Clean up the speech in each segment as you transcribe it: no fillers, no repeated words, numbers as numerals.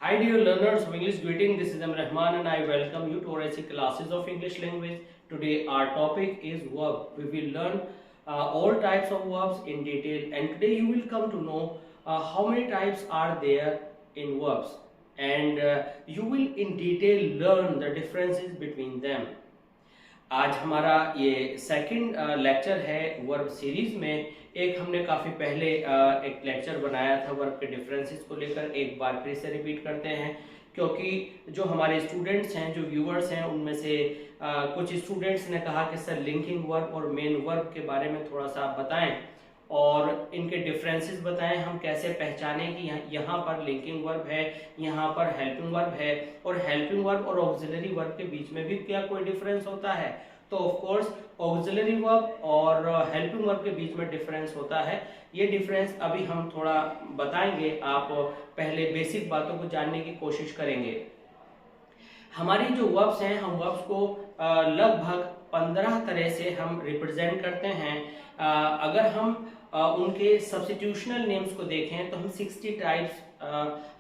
Hi dear learners of English greeting, this is M. Rahman and I welcome you to our IC classes of English language. Today our topic is verb. We will learn all types of verbs in detail, and today you will come to know how many types are there in verbs, and you will in detail learn the differences between them. आज हमारा ये second lecture है verb series में। एक हमने काफ़ी पहले एक लेक्चर बनाया था वर्ब के डिफरेंसेस को लेकर, एक बार फिर से रिपीट करते हैं क्योंकि जो हमारे स्टूडेंट्स हैं, जो व्यूअर्स हैं, उनमें से कुछ स्टूडेंट्स ने कहा कि सर लिंकिंग वर्ब और मेन वर्ब के बारे में थोड़ा सा आप बताएं और इनके डिफरेंसेस बताएं, हम कैसे पहचानें कि यहाँ पर लिंकिंग वर्ब है, यहाँ पर हेल्पिंग वर्ब है, और हेल्पिंग वर्ब और ऑक्सिलरी वर्ब के बीच में भी क्या कोई डिफरेंस होता है। तो ऑफ कोर्स ऑक्सिलरी वर्ब और हेल्पिंग वर्ब के बीच में डिफरेंस होता है। ये डिफरेंस अभी हम थोड़ा बताएंगे, आप पहले बेसिक बातों को जानने की कोशिश करेंगे। हमारी जो वर्ब्स हैं, हम वर्ब्स को लगभग 15 तरह से हम रिप्रेजेंट करते हैं। अगर हम उनके सब्स्टिट्यूशनल नेम्स को देखें तो हम 60 टाइप्स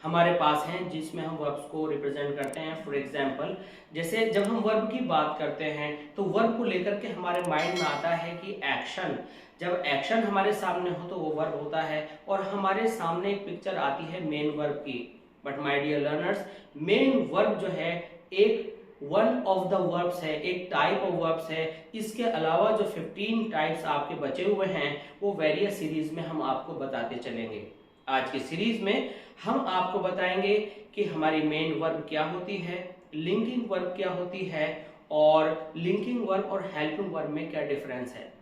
हमारे पास हैं जिसमें हम वर्ब्स को रिप्रेजेंट करते हैं। फॉर एग्जांपल, जैसे जब हम वर्ब की बात करते हैं तो वर्ब को लेकर के हमारे माइंड में आता है कि एक्शन। जब एक्शन हमारे सामने हो तो वो वर्ब होता है, और हमारे सामने एक पिक्चर आती है मेन वर्ब की। But my dear learners, main verb जो है एक वन ऑफ द वर्ब्स है, एक टाइप ऑफ वर्ब्स है। इसके अलावा जो 15 टाइप्स आपके बचे हुए हैं वो वेरियस सीरीज में हम आपको बताते चलेंगे। आज की सीरीज में हम आपको बताएंगे कि हमारी मेन वर्ब क्या होती है, लिंकिंग वर्ब क्या होती है, और लिंकिंग वर्ब और हेल्पिंग वर्ब में क्या डिफरेंस है।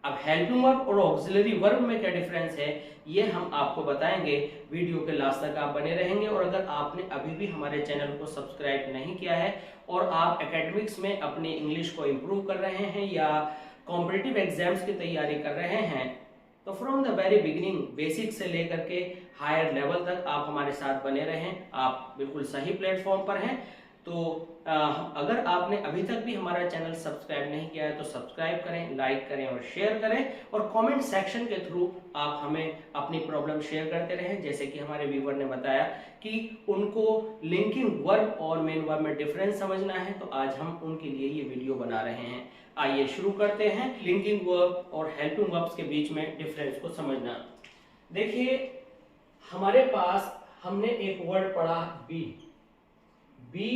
अब हेल्पिंग वर्ब और ऑक्सिलरी वर्ब में क्या डिफरेंस है ये हम आपको बताएंगे। वीडियो के लास्ट तक आप बने रहेंगे, और अगर आपने अभी भी हमारे चैनल को सब्सक्राइब नहीं किया है और आप एकेडमिक्स में अपनी इंग्लिश को इम्प्रूव कर रहे हैं या कॉम्पिटिटिव एग्जाम्स की तैयारी कर रहे हैं, तो from the very beginning basic से लेकर के हायर लेवल तक आप हमारे साथ बने रहें। आप बिल्कुल सही प्लेटफॉर्म पर हैं। तो अगर आपने अभी तक भी हमारा चैनल सब्सक्राइब नहीं किया है तो सब्सक्राइब करें, लाइक करें और शेयर करें, और कमेंट सेक्शन के थ्रू आप हमें अपनी प्रॉब्लम शेयर करते रहें। जैसे कि हमारे व्यूवर ने बताया कि उनको लिंकिंग वर्ब और मेन वर्ब में डिफरेंस समझना है, तो आज हम उनके लिए ये वीडियो बना रहे हैं। आइए शुरू करते हैं लिंकिंग वर्ब और हेल्पिंग वर्ब्स के बीच में डिफरेंस को समझना। देखिए, हमारे पास हमने एक वर्ड पढ़ा बी। बी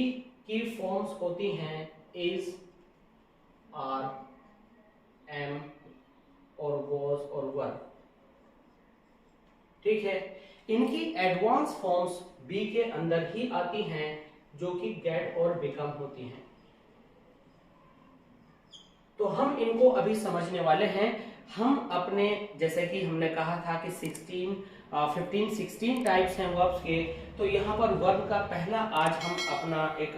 की फॉर्म्स होती हैं इज, आर, एम और वॉज और वर। ठीक है, इनकी एडवांस फॉर्म्स बी के अंदर ही आती हैं जो कि गेट और बिकम होती हैं। तो हम इनको अभी समझने वाले हैं। हम अपने, जैसे कि हमने कहा था कि 15-16 टाइप्स हैं वर्ब्स के, तो यहाँ पर वर्ब का पहला आज हम अपना एक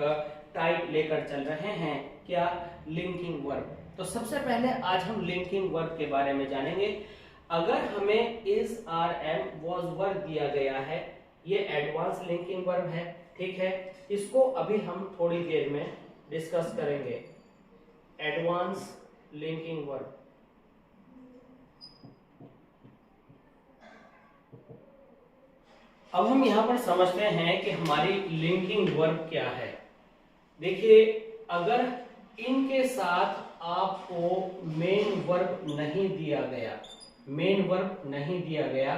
टाइप लेकर चल रहे हैं। क्या? Linking verb. तो सबसे पहले आज हम लिंकिंग वर्ब के बारे में जानेंगे। अगर हमें is, are, am, was verb दिया गया है, ये एडवांस लिंकिंग वर्ब है। ठीक है, इसको अभी हम थोड़ी देर में डिस्कस करेंगे। Advance linking verb. अब हम यहां पर समझते हैं कि हमारी लिंकिंग वर्ब क्या है। देखिए, अगर इनके साथ आपको मेन वर्ब नहीं दिया गया, मेन वर्ब नहीं दिया गया,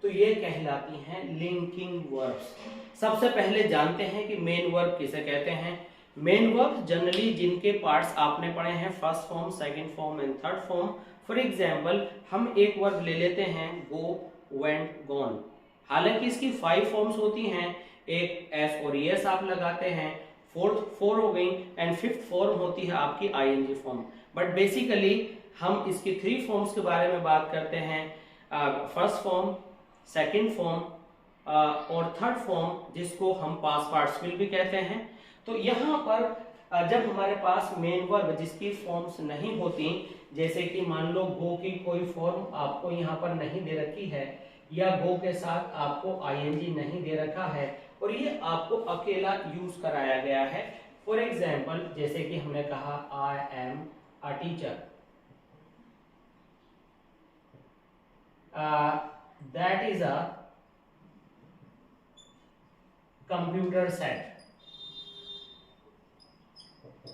तो ये कहलाती हैं लिंकिंग वर्ब्स। सबसे पहले जानते हैं कि मेन वर्ब किसे कहते हैं। मेन वर्ब जनरली जिनके पार्ट्स आपने पढ़े हैं, first form, second form and third form. For example, हम एक वर्ब ले लेते हैं गो, वेंट, गॉन। हालांकि इसकी 5 फॉर्म्स होती हैं, एक एस और एस आप लगाते हैं, फोर्थ 4 हो गई, एंड फिफ्थ फॉर्म होती है आपकी आईएनजी फॉर्म। बट बेसिकली हम इसकी 3 फॉर्म्स के बारे में बात करते हैं। फर्स्ट फॉर्म, सेकंड फॉर्म और थर्ड फॉर्म, जिसको हम पास्ट पार्टिसिपल भी कहते हैं। तो यहाँ पर जब हमारे पास मेन वर्ब जिसकी फॉर्म्स नहीं होती, जैसे कि मान लो गो की कोई फॉर्म आपको यहाँ पर नहीं दे रखी है, या गो के साथ आपको आईएनजी नहीं दे रखा है, और ये आपको अकेला यूज कराया गया है। फॉर एग्जाम्पल, जैसे कि हमने कहा I am a teacher, that is a computer set.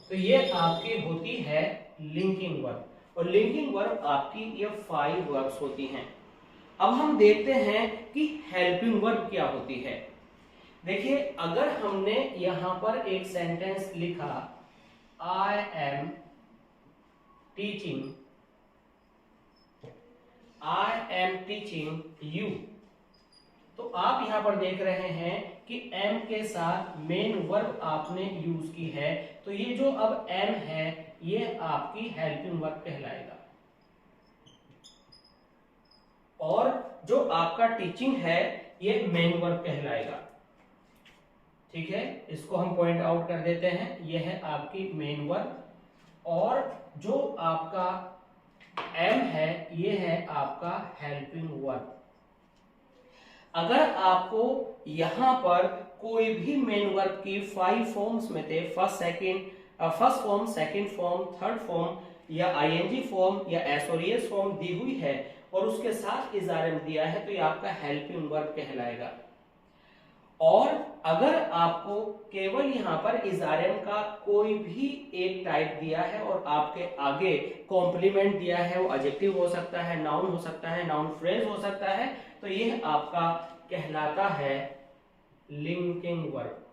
तो ये आपकी होती है लिंकिंग वर्ब, और लिंकिंग वर्ब आपकी ये 5 वर्ब्स होती हैं। अब हम देखते हैं कि हेल्पिंग वर्ब क्या होती है। देखिए, अगर हमने यहां पर एक सेंटेंस लिखा, आई एम टीचिंग यू, तो आप यहां पर देख रहे हैं कि एम के साथ मेन वर्ब आपने यूज की है, तो ये जो अब एम है ये आपकी हेल्पिंग वर्ब कहलाएगा, और जो आपका टीचिंग है ये मेन वर्ब कहलाएगा। ठीक है, इसको हम पॉइंट आउट कर देते हैं, ये है आपकी मेन वर्ब, और जो आपका एम है ये है आपका हेल्पिंग वर्ब। अगर आपको यहां पर कोई भी मेन वर्ब की 5 फॉर्म्स में थे, first form, second form, third form, या आईएनजी फॉर्म या एसओरियस फॉर्म दी हुई है और उसके साथ इज़ारम दिया है, तो ये आपका हेल्पिंग वर्ब कहलाएगा। और अगर आपको केवल यहां पर इज़ारम का कोई भी एक टाइप दिया है और आपके आगे कॉम्प्लीमेंट दिया है, वो एडजेक्टिव हो सकता है, नाउन हो सकता है, नाउन फ्रेज हो सकता है, तो यह आपका कहलाता है लिंकिंग वर्ब।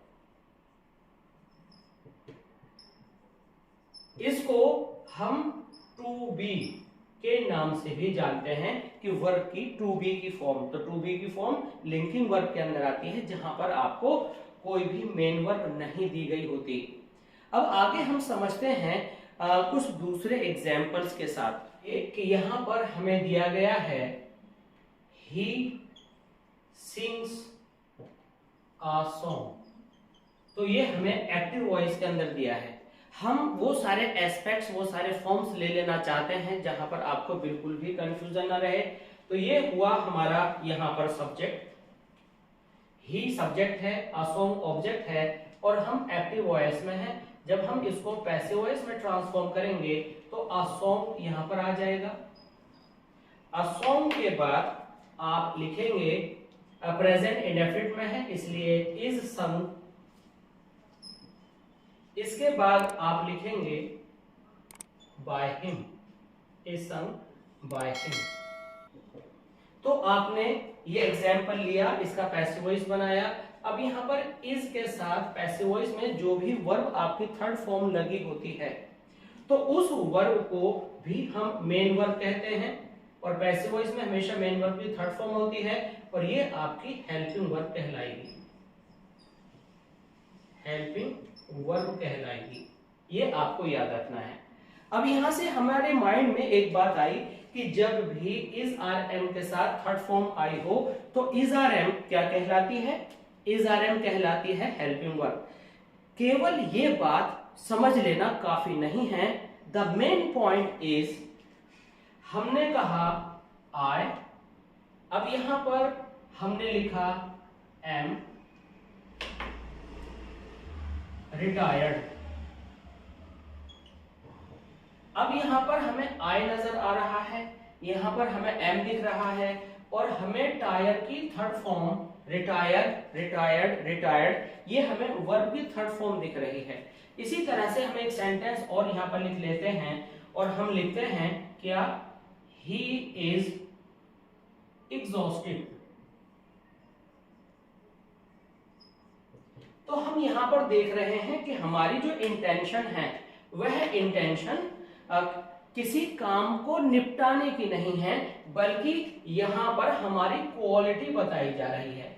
इसको हम टू बी के नाम से भी जानते हैं कि वर्ब की टू बी की फॉर्म, तो टू बी की फॉर्म लिंकिंग वर्ब के अंदर आती है, जहां पर आपको कोई भी मेन वर्ब नहीं दी गई होती। अब आगे हम समझते हैं कुछ दूसरे एग्जाम्पल्स के साथ। कि यहां पर हमें दिया गया है ही सिंग्स अ सॉन्ग, तो ये हमें एक्टिव वॉइस के अंदर दिया है। हम वो सारे एस्पेक्ट्स, वो सारे फॉर्म्स ले लेना चाहते हैं जहां पर आपको बिल्कुल भी कंफ्यूजन ना रहे। तो ये हुआ हमारा यहां पर सब्जेक्ट, ही सब्जेक्ट है, अ सॉन्ग ऑब्जेक्ट है, और हम एक्टिव वॉइस में हैं। जब हम इसको पैसिव वॉइस में ट्रांसफॉर्म करेंगे तो अ सॉन्ग यहां पर आ जाएगा। अ सॉन्ग के बाद आप लिखेंगे, प्रेजेंट इंडेफिनिट में है इसलिए इज संग, इसके बाद आप लिखेंगे by him, is sung by him. तो आपने ये एग्जाम्पल लिया, इसका पैसिव वॉइस बनाया। अब यहां पर इज के साथ पैसिव वॉइस में जो भी वर्ब आपकी थर्ड फॉर्म लगी होती है, तो उस वर्ब को भी हम मेन वर्ब कहते हैं, और पैसिव वॉइस में हमेशा मेन वर्ब की थर्ड फॉर्म होती है, और ये आपकी हेल्पिंग वर्ब कहलाएगी, हेल्पिंग वर्ब कहलाएगी। ये आपको याद रखना है। अब यहां से हमारे माइंड में एक बात आई कि जब भी इज आर एम के साथ थर्ड फॉर्म आई हो तो इज आर एम क्या कहलाती है? इज आर एम कहलाती है हेल्पिंग वर्ब। केवल ये बात समझ लेना काफी नहीं है। द मेन पॉइंट इज, हमने कहा आई, अब यहां पर हमने लिखा एम रिटायर्ड। अब यहां पर हमें आई नजर आ रहा है, यहां पर हमें एम दिख रहा है, और हमें टायर की third form retire, retired, retired, ये हमें वर्ब की थर्ड फॉर्म दिख रही है। इसी तरह से हम एक सेंटेंस और यहां पर लिख लेते हैं, और हम लिखते हैं क्या, ही इज एग्जॉस्टेड। तो हम यहां पर देख रहे हैं कि हमारी जो इंटेंशन है वह इंटेंशन किसी काम को निपटाने की नहीं है, बल्कि यहां पर हमारी क्वालिटी बताई जा रही है।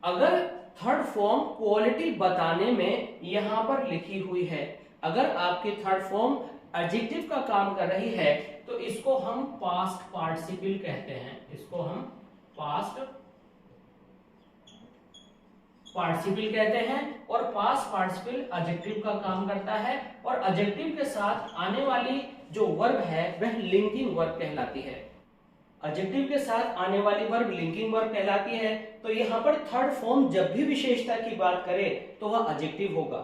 अगर थर्ड फॉर्म क्वालिटी बताने में यहां पर लिखी हुई है, अगर आपकी थर्ड फॉर्म एडजेक्टिव का काम कर रही है, तो इसको हम पास्ट पार्टिसिपल कहते हैं, इसको हम पास्ट पार्टिसिपल कहते हैं। और पास्ट पार्टिसिपल एडजेक्टिव का काम करता है, और एडजेक्टिव के साथ आने वाली जो वर्ब है वह लिंकिंग वर्ब कहलाती है। एडजेक्टिव के साथ आने वाली वर्ब लिंकिंग वर्ब कहलाती है। तो यहां पर थर्ड फॉर्म जब भी विशेषता की बात करे तो वह एडजेक्टिव होगा।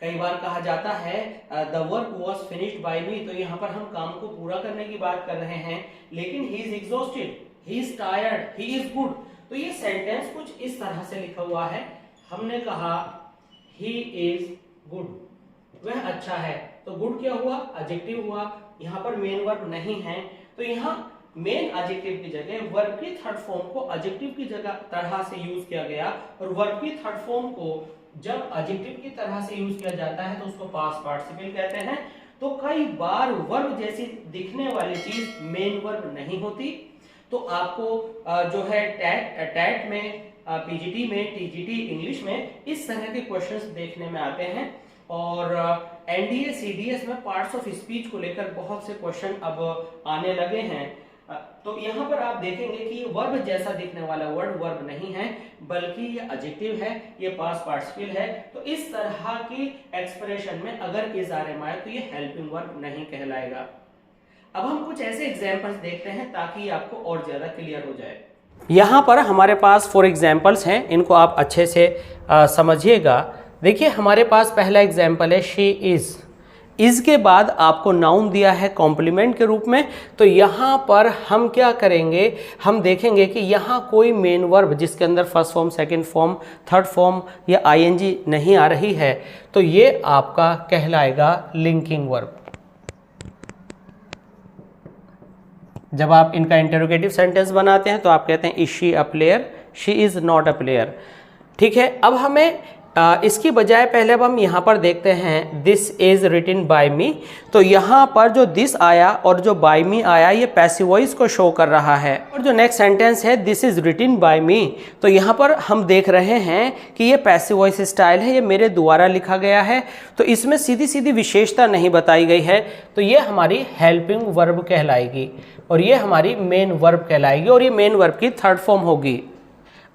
कई बार कहा जाता है the work was finished by me, तो यहां पर हम काम को पूरा करने की बात कर रहे हैं, लेकिन he is exhausted, he is tired, he is good, तो ये सेंटेंस कुछ इस तरह से लिखा हुआ है। हमने कहा ही इज गुड, वह अच्छा है, तो गुड क्या हुआ, एडजेक्टिव हुआ। यहाँ पर मेन वर्ब नहीं है, तो यहाँ मेन एडजेक्टिव की जगह वर्ब की थर्ड फॉर्म को एडजेक्टिव की जगह तरह से यूज किया गया। और वर्ब की थर्ड फॉर्म को जब एडजेक्टिव की तरह से यूज किया जाता है तो उसको पास्ट पार्टिसिपल कहते हैं। तो कई बार वर्ब जैसी दिखने वाली चीज मेन वर्ब नहीं होती। तो आपको जो है टैट में, पीजीटी में, टीजीटी इंग्लिश में इस तरह के क्वेश्चंस देखने में आते हैं। और एनडीए सीडीएस में पार्ट्स ऑफ स्पीच को लेकर बहुत से क्वेश्चन अब आने लगे हैं। तो यहाँ पर आप देखेंगे कि ये वर्ब जैसा दिखने वाला वर्ड वर्ब नहीं है, बल्कि ये एडजेक्टिव है, ये पास्ट पार्टिसिपल है। तो इस तरह की एक्सप्रेशन में अगर इज आर एम आए तो ये हेल्पिंग वर्ब नहीं कहलाएगा। अब हम कुछ ऐसे एग्जाम्पल्स देखते हैं ताकि आपको और ज्यादा क्लियर हो जाए। यहाँ पर हमारे पास 4 एग्जाम्पल्स हैं, इनको आप अच्छे से समझिएगा। देखिए हमारे पास पहला एग्जाम्पल है शी इज के बाद आपको नाउन दिया है कॉम्प्लीमेंट के रूप में। तो यहाँ पर हम क्या करेंगे, हम देखेंगे कि यहाँ कोई मेन वर्ब जिसके अंदर first form, second form, third form या आईएनजी नहीं आ रही है, तो ये आपका कहलाएगा लिंकिंग वर्ब। जब आप इनका इंटरोगेटिव सेंटेंस बनाते हैं तो आप कहते हैं is she a player, she is not a player. ठीक है, अब हमें इसकी बजाय पहले अब हम यहाँ पर देखते हैं this is written by me. तो यहाँ पर जो दिस आया और जो बाय मी आया ये पैसिव वॉइस को शो कर रहा है। और जो नेक्स्ट सेंटेंस है this is written by me, तो यहाँ पर हम देख रहे हैं कि ये पैसिव वॉइस स्टाइल है, ये मेरे द्वारा लिखा गया है। तो इसमें सीधी सीधी विशेषता नहीं बताई गई है, तो ये हमारी हेल्पिंग वर्ब कहलाएगी और ये हमारी मेन वर्ब कहलाएगी और ये मेन वर्ब की थर्ड फॉर्म होगी।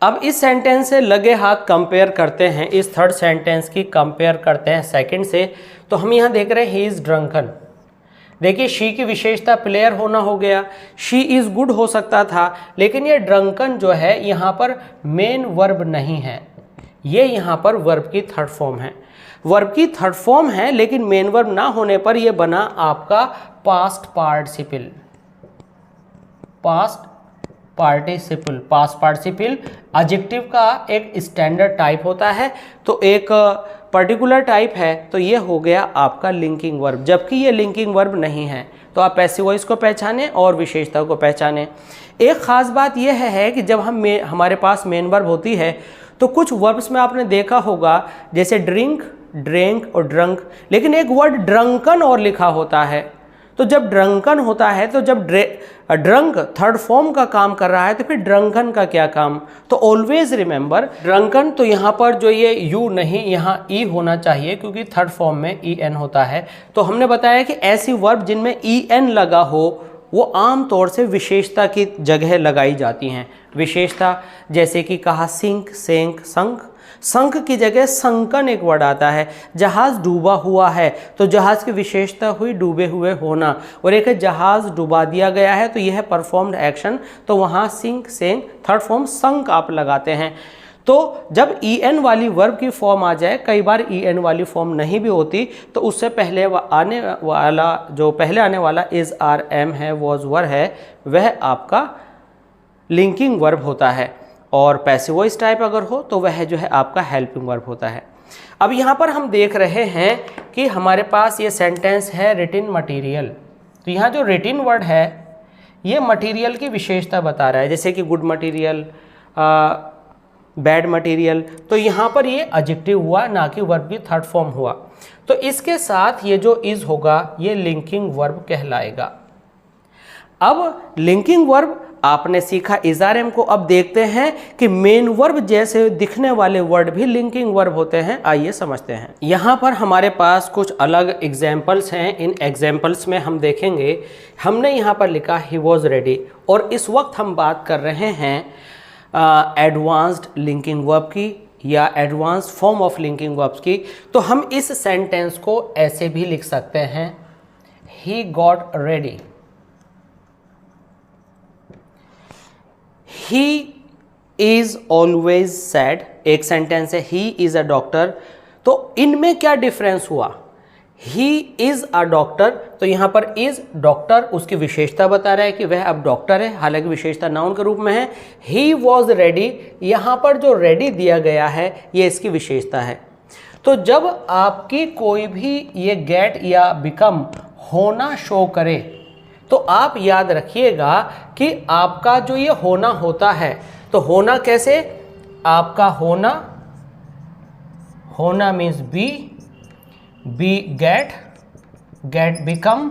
अब इस सेंटेंस से लगे हाथ कंपेयर करते हैं, इस थर्ड सेंटेंस की कंपेयर करते हैं सेकंड से। तो हम यहाँ देख रहे हैं ही इज़ ड्रंकन। देखिए शी की विशेषता प्लेयर होना हो गया, शी इज़ गुड हो सकता था, लेकिन ये ड्रंकन जो है यहाँ पर मेन वर्ब नहीं है, ये यहाँ पर वर्ब की थर्ड फॉर्म है। वर्ब की थर्ड फॉर्म है लेकिन मेन वर्ब ना होने पर यह बना आपका past participle. Past participle adjective का एक स्टैंडर्ड टाइप होता है, तो एक पर्टिकुलर टाइप है, तो ये हो गया आपका लिंकिंग वर्ब, जबकि ये लिंकिंग वर्ब नहीं है। तो आप पैसिव वॉइस को पहचानें और विशेषता को पहचानें। एक ख़ास बात यह है कि जब हमारे पास मेन वर्ब होती है तो कुछ वर्ब्स में आपने देखा होगा जैसे ड्रिंक, ड्रैंक और ड्रंक, लेकिन एक वर्ड ड्रंकन और लिखा होता है। तो जब ड्रंकन होता है, तो जब ड्रंक थर्ड फॉर्म का काम कर रहा है तो फिर ड्रंकन का क्या काम। तो ऑलवेज रिमेंबर ड्रंकन, तो यहाँ पर जो ये यू नहीं, यहाँ ई होना चाहिए क्योंकि थर्ड फॉर्म में ई एन होता है। तो हमने बताया कि ऐसी वर्ब जिनमें ई एन लगा हो वो आम तौर से विशेषता की जगह लगाई जाती हैं। विशेषता जैसे कि कहा सिंक, सेंक, संक। संक की जगह संकन एक वर्ड आता है। जहाज डूबा हुआ है तो जहाज की विशेषता हुई डूबे हुए होना, और एक जहाज डुबा दिया गया है तो यह परफॉर्म्ड एक्शन, तो वहाँ सिंक, सेंक, थर्ड फॉर्म संक आप लगाते हैं। तो जब ई एन वाली वर्ब की फॉर्म आ जाए, कई बार ई एन वाली फॉर्म नहीं भी होती, तो उससे पहले आने वाला इज आर एम है, वॉज वर है, वह आपका लिंकिंग वर्ब होता है। और पैसिव वॉइस टाइप अगर हो तो वह जो है आपका हेल्पिंग वर्ब होता है। अब यहाँ पर हम देख रहे हैं कि हमारे पास ये सेंटेंस है रिटिन मटेरियल। तो यहाँ जो रिटिन वर्ड है ये मटेरियल की विशेषता बता रहा है, जैसे कि गुड मटेरियल, बैड मटेरियल। तो यहाँ पर ये एडजेक्टिव हुआ, ना कि वर्ब की थर्ड फॉर्म हुआ। तो इसके साथ ये जो इज होगा ये लिंकिंग वर्ब कहलाएगा। अब लिंकिंग वर्ब आपने सीखा इज़ारएम को, अब देखते हैं कि मेन वर्ब जैसे दिखने वाले वर्ड भी लिंकिंग वर्ब होते हैं। आइए समझते हैं। यहाँ पर हमारे पास कुछ अलग एग्जाम्पल्स हैं। इन एग्जाम्पल्स में हम देखेंगे, हमने यहाँ पर लिखा ही वॉज रेडी, और इस वक्त हम बात कर रहे हैं एडवांस्ड लिंकिंग वर्ब की या advance form of linking verbs की। तो हम इस सेंटेंस को ऐसे भी लिख सकते हैं, he got ready, he is always sad. एक सेंटेंस है ही इज अ डॉक्टर। तो इनमें क्या डिफरेंस हुआ, ही इज़ अ डॉक्टर, तो यहाँ पर इज़ डॉक्टर उसकी विशेषता बता रहा है कि वह अब डॉक्टर है, हालांकि विशेषता नाउन के रूप में है। ही वॉज रेडी, यहाँ पर जो रेडी दिया गया है ये इसकी विशेषता है। तो जब आपकी कोई भी ये गेट या बिकम होना शो करे तो आप याद रखिएगा कि आपका जो ये होना होता है, तो होना कैसे, आपका होना means be get, get become,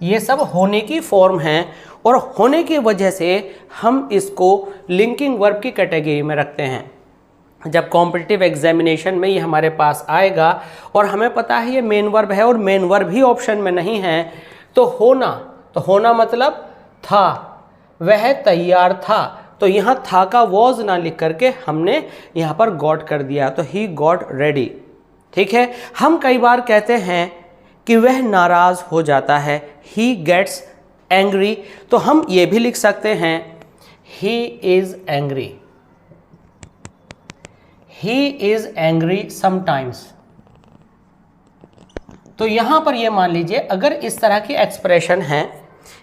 ये सब होने की फॉर्म हैं और होने की वजह से हम इसको लिंकिंग वर्ब की कैटेगरी में रखते हैं। जब कॉम्पिटिटिव एग्जामिनेशन में ये हमारे पास आएगा और हमें पता है ये मेन वर्ब है और मेन वर्ब ही ऑप्शन में नहीं है, तो होना मतलब था, वह तैयार था, तो यहाँ था का वॉज ना लिख करके हमने यहाँ पर गॉट कर दिया, तो ही गॉट रेडी। ठीक है, हम कई बार कहते हैं कि वह नाराज हो जाता है, ही गेट्स एंग्री, तो हम ये भी लिख सकते हैं he is angry, he is angry sometimes. तो यहां पर ये मान लीजिए अगर इस तरह की एक्सप्रेशन है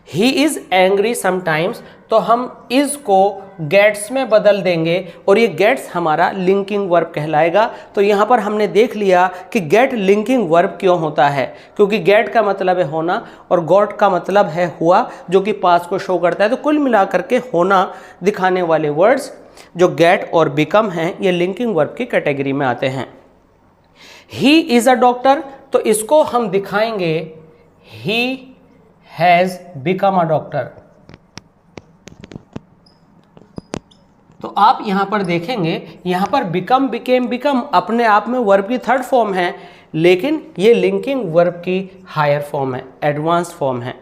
ही इज एंग्री समटाइम्स, तो हम इज को गेट्स में बदल देंगे और ये गेट्स हमारा लिंकिंग वर्ब कहलाएगा। तो यहाँ पर हमने देख लिया कि गेट लिंकिंग वर्ब क्यों होता है, क्योंकि गेट का मतलब है होना और गॉट का मतलब है हुआ, जो कि पास्ट को शो करता है। तो कुल मिलाकर के होना दिखाने वाले वर्ड्स जो गेट और बिकम हैं ये लिंकिंग वर्ब की कैटेगरी में आते हैं। ही इज अ डॉक्टर, तो इसको हम दिखाएंगे he has become a doctor. तो आप यहां पर देखेंगे यहां पर बिकम, बिकेम, बिकम अपने आप में वर्ब की थर्ड फॉर्म है, लेकिन ये लिंकिंग वर्ब की हायर फॉर्म है, एडवांस फॉर्म है।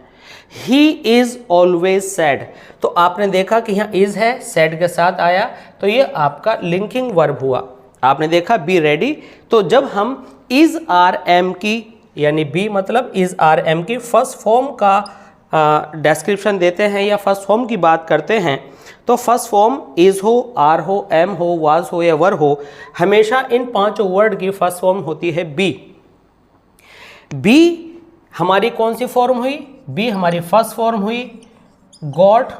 ही इज ऑलवेज सैड, तो आपने देखा कि यहाँ इज है, सैड के साथ आया, तो ये आपका लिंकिंग वर्ब हुआ। आपने देखा बी रेडी, तो जब हम इज आर एम की यानी बी मतलब इज आर एम की फर्स्ट फॉर्म का डिस्क्रिप्शन देते हैं या फर्स्ट फॉर्म की बात करते हैं, तो फर्स्ट फॉर्म इज हो, आर हो, एम हो, वाज हो या वर हो, हमेशा इन पांचों वर्ड की फर्स्ट फॉर्म होती है बी। बी हमारी कौन सी फॉर्म हुई, बी हमारी फर्स्ट फॉर्म हुई, गॉट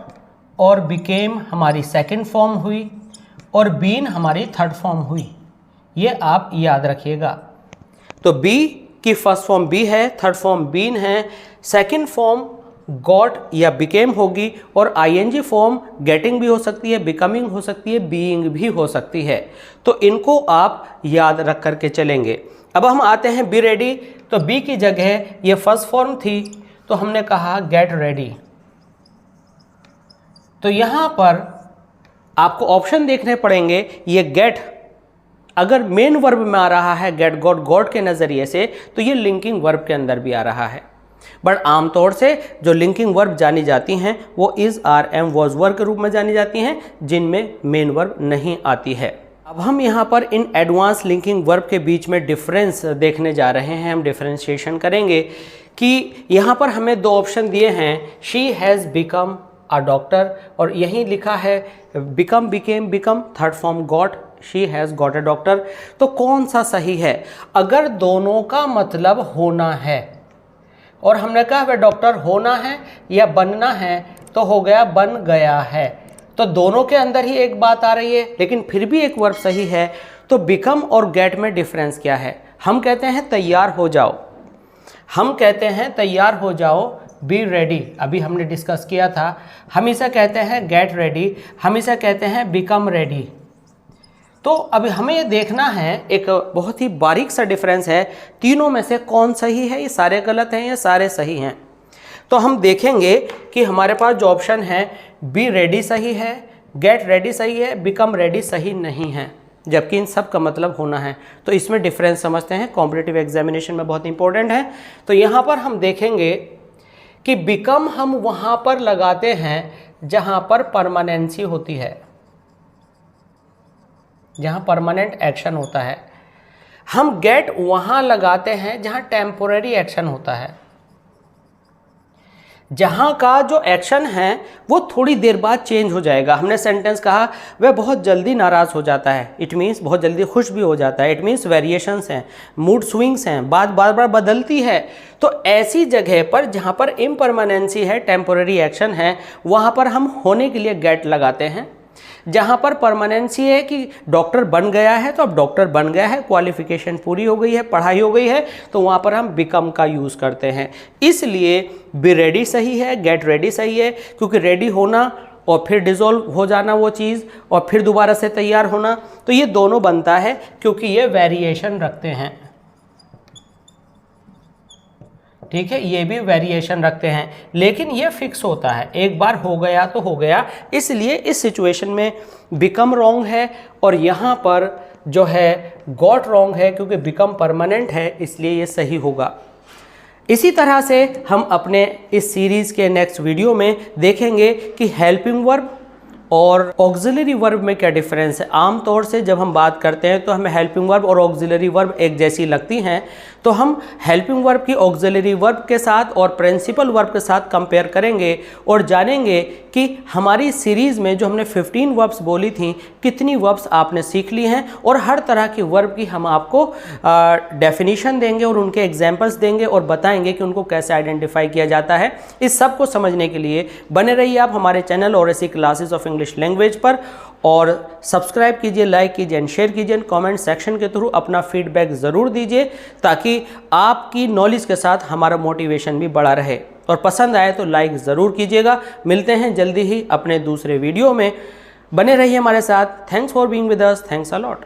और बिकेम हमारी सेकंड फॉर्म हुई और बीन हमारी थर्ड फॉर्म हुई। ये आप याद रखिएगा। तो बी की फर्स्ट फॉर्म बी है, थर्ड फॉर्म बीन है, सेकंड फॉर्म गॉट या बिकेम होगी और आईएनजी फॉर्म गेटिंग भी हो सकती है, बिकमिंग हो सकती है, बीइंग भी हो सकती है। तो इनको आप याद रख करके चलेंगे। अब हम आते हैं बी रेडी, तो बी की जगह ये फर्स्ट फॉर्म थी, तो हमने कहा गेट रेडी। तो यहां पर आपको ऑप्शन देखने पड़ेंगे, ये गेट अगर मेन वर्ब में आ रहा है गेट गॉट गॉट के नज़रिए से, तो ये लिंकिंग वर्ब के अंदर भी आ रहा है। बट आमतौर से जो लिंकिंग वर्ब जानी जाती हैं वो is are am was verb के रूप में जानी जाती हैं, जिनमें मेन वर्ब नहीं आती है। अब हम यहाँ पर इन एडवांस लिंकिंग वर्ब के बीच में डिफरेंस देखने जा रहे हैं। हम डिफरेंशिएशन करेंगे कि यहाँ पर हमें दो ऑप्शन दिए हैं, she has become a doctor, और यहीं लिखा है become, became, become, third form got, she has got a doctor. तो कौन सा सही है? अगर दोनों का मतलब होना है और हमने कहा वह डॉक्टर होना है या बनना है, तो हो गया बन गया है। तो दोनों के अंदर ही एक बात आ रही है, लेकिन फिर भी एक वर्ब सही है। तो बिकम और गेट में डिफरेंस क्या है? हम कहते हैं तैयार हो जाओ, हम कहते हैं तैयार हो जाओ, बी रेडी, अभी हमने डिस्कस किया था। हम इसे कहते हैं गेट रेडी, हम इसे कहते हैं बिकम रेडी। तो अभी हमें ये देखना है, एक बहुत ही बारीक सा डिफरेंस है, तीनों में से कौन सही है, ये सारे गलत हैं या सारे सही हैं। तो हम देखेंगे कि हमारे पास जो ऑप्शन है बी रेडी सही है, गेट रेडी सही है, बिकम रेडी सही नहीं है, जबकि इन सब का मतलब होना है। तो इसमें डिफरेंस समझते हैं, कॉम्पिटिटिव एग्जामिनेशन में बहुत इंपॉर्टेंट है। तो यहाँ पर हम देखेंगे कि बिकम हम वहाँ पर लगाते हैं जहाँ पर परमानेंसी होती है, जहाँ परमानेंट एक्शन होता है। हम गेट वहाँ लगाते हैं जहाँ टेम्पोररी एक्शन होता है। जहाँ का जो एक्शन है वो थोड़ी देर बाद चेंज हो जाएगा। हमने सेंटेंस कहा वह बहुत जल्दी नाराज़ हो जाता है, इट मीन्स बहुत जल्दी खुश भी हो जाता है, इट मीन्स वेरिएशंस हैं, मूड स्विंग्स हैं, बात बार बार बदलती है। तो ऐसी जगह पर जहाँ पर इम्परमानेंसी है, टेम्पोररी एक्शन है, वहाँ पर हम होने के लिए गेट लगाते हैं। जहाँ पर परमानेंसी है कि डॉक्टर बन गया है तो अब डॉक्टर बन गया है, क्वालिफिकेशन पूरी हो गई है, पढ़ाई हो गई है, तो वहाँ पर हम बिकम का यूज़ करते हैं। इसलिए बी रेडी सही है, गेट रेडी सही है, क्योंकि रेडी होना और फिर डिज़ोल्व हो जाना वो चीज़ और फिर दोबारा से तैयार होना, तो ये दोनों बनता है क्योंकि ये वेरिएशन रखते हैं। ठीक है, ये भी वेरिएशन रखते हैं, लेकिन ये फिक्स होता है, एक बार हो गया तो हो गया। इसलिए इस सिचुएशन में बिकम रॉन्ग है और यहाँ पर जो है गॉट रॉन्ग है, क्योंकि बिकम परमानेंट है, इसलिए ये सही होगा। इसी तरह से हम अपने इस सीरीज़ के नेक्स्ट वीडियो में देखेंगे कि हेल्पिंग वर्ब और ऑक्सिलरी वर्ब में क्या डिफरेंस है। आमतौर से जब हम बात करते हैं तो हमें हेल्पिंग वर्ब और ऑक्सिलरी वर्ब एक जैसी लगती हैं, तो हम हेल्पिंग वर्ब की ऑक्सिलरी वर्ब के साथ और प्रिंसिपल वर्ब के साथ कंपेयर करेंगे और जानेंगे कि हमारी सीरीज़ में जो हमने 15 वर्ब्स बोली थी, कितनी वर्ब्स आपने सीख ली हैं, और हर तरह की वर्ब की हम आपको डेफिनेशन देंगे और उनके एग्जाम्पल्स देंगे और बताएंगे कि उनको कैसे आइडेंटिफाई किया जाता है। इस सब को समझने के लिए बने रहिए आप हमारे चैनल और ऐसी क्लासेस ऑफ इंग्लिश लैंग्वेज पर, और सब्सक्राइब कीजिए, लाइक कीजिए एंड शेयर कीजिए। कमेंट सेक्शन के थ्रू अपना फीडबैक ज़रूर दीजिए ताकि आपकी नॉलेज के साथ हमारा मोटिवेशन भी बढ़ा रहे, और पसंद आए तो लाइक ज़रूर कीजिएगा। मिलते हैं जल्दी ही अपने दूसरे वीडियो में, बने रहिए हमारे साथ। Thanks for being with us, thanks a lot.